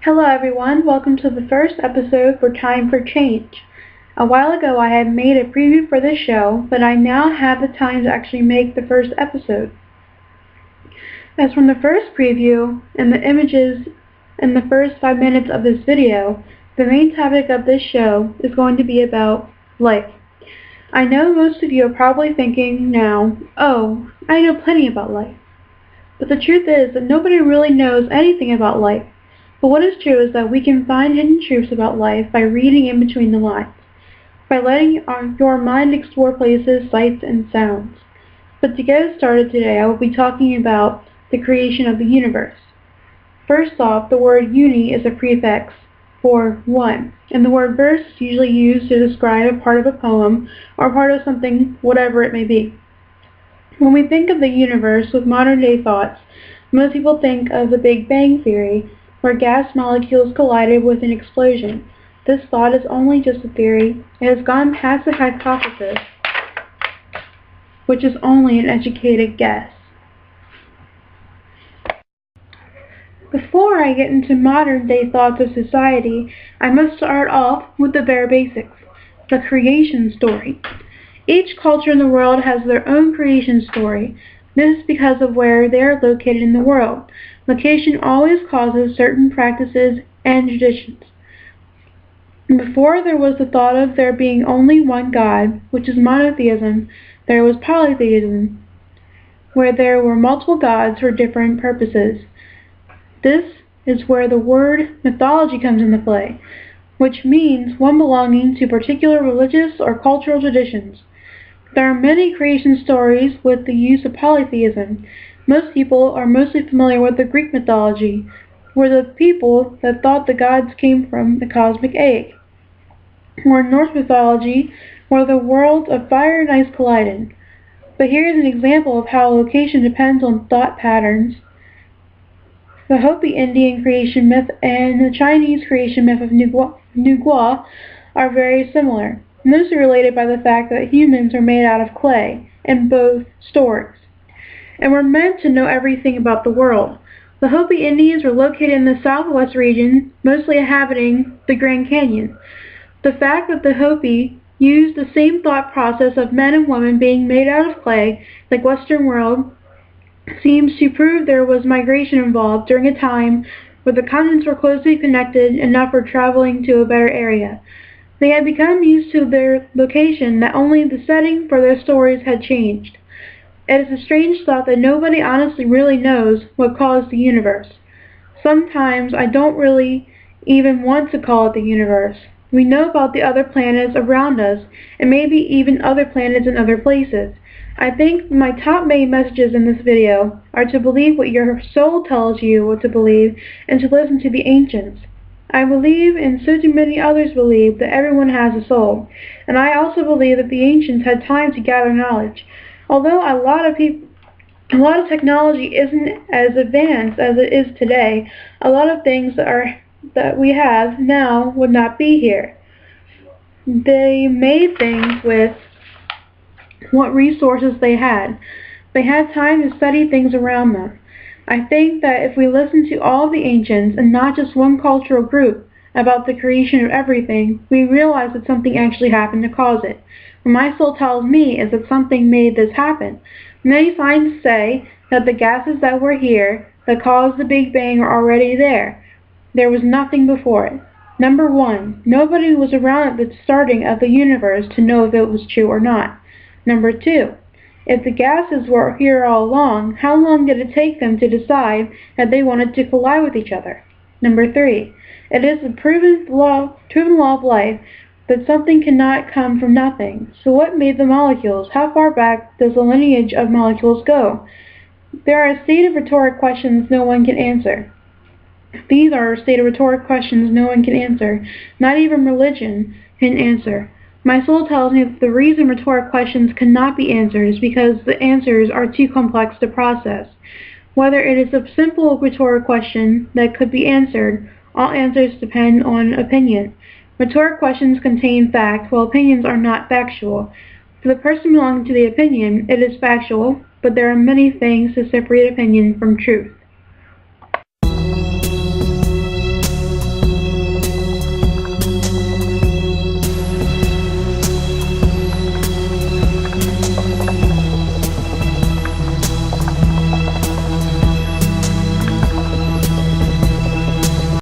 Hello everyone, welcome to the first episode for Time for Change. A while ago I had made a preview for this show, but I now have the time to actually make the first episode. As from the first preview and the images in the first 5 minutes of this video, the main topic of this show is going to be about life. I know most of you are probably thinking now, oh, I know plenty about life. But the truth is that nobody really knows anything about life. But what is true is that we can find hidden truths about life by reading in between the lines, by letting your mind explore places, sights, and sounds. But to get us started today, I will be talking about the creation of the universe. First off, the word uni is a prefix for one, and the word verse is usually used to describe a part of a poem or part of something, whatever it may be. When we think of the universe with modern-day thoughts, most people think of the Big Bang Theory, where gas molecules collided with an explosion. This thought is only just a theory. It has gone past the hypothesis, which is only an educated guess. Before I get into modern-day thoughts of society, I must start off with the bare basics, the creation story. Each culture in the world has their own creation story. This is because of where they are located in the world. Location always causes certain practices and traditions. Before there was the thought of there being only one God, which is monotheism, there was polytheism, where there were multiple gods for different purposes. This is where the word mythology comes into play, which means one belonging to particular religious or cultural traditions. There are many creation stories with the use of polytheism. Most people are mostly familiar with the Greek mythology, where the people that thought the gods came from the cosmic egg, or Norse mythology, where the worlds of fire and ice collided. But here is an example of how location depends on thought patterns. The Hopi Indian creation myth and the Chinese creation myth of Nugua are very similar, mostly related by the fact that humans are made out of clay in both stories, and were meant to know everything about the world. The Hopi Indians were located in the southwest region, mostly inhabiting the Grand Canyon. The fact that the Hopi used the same thought process of men and women being made out of clay, like Western world, seems to prove there was migration involved during a time where the continents were closely connected enough for traveling to a better area. They had become used to their location that only the setting for their stories had changed. It is a strange thought that nobody honestly really knows what caused the universe. Sometimes I don't really even want to call it the universe. We know about the other planets around us, and maybe even other planets in other places. I think my top main messages in this video are to believe what your soul tells you what to believe, and to listen to the ancients. I believe, and so do many others believe, that everyone has a soul, and I also believe that the ancients had time to gather knowledge. Although a lot of technology isn't as advanced as it is today, a lot of things that we have now would not be here. They made things with what resources they had. They had time to study things around them. I think that if we listen to all of the ancients and not just one cultural group about the creation of everything, we realize that something actually happened to cause it. What my soul tells me is that something made this happen. Many scientists say that the gases that were here that caused the Big Bang are already there. There was nothing before it. Number one, nobody was around at the starting of the universe to know if it was true or not. Number two, if the gases were here all along, how long did it take them to decide that they wanted to collide with each other? Number three, it is a proven law of life that something cannot come from nothing. So what made the molecules? How far back does the lineage of molecules go? There are a state of rhetoric questions no one can answer. These are a state of rhetoric questions no one can answer. Not even religion can answer. My soul tells me that the reason rhetoric questions cannot be answered is because the answers are too complex to process. Whether it is a simple rhetoric question that could be answered, all answers depend on opinion. Rhetoric questions contain fact, while opinions are not factual. For the person belonging to the opinion, it is factual, but there are many things to separate opinion from truth.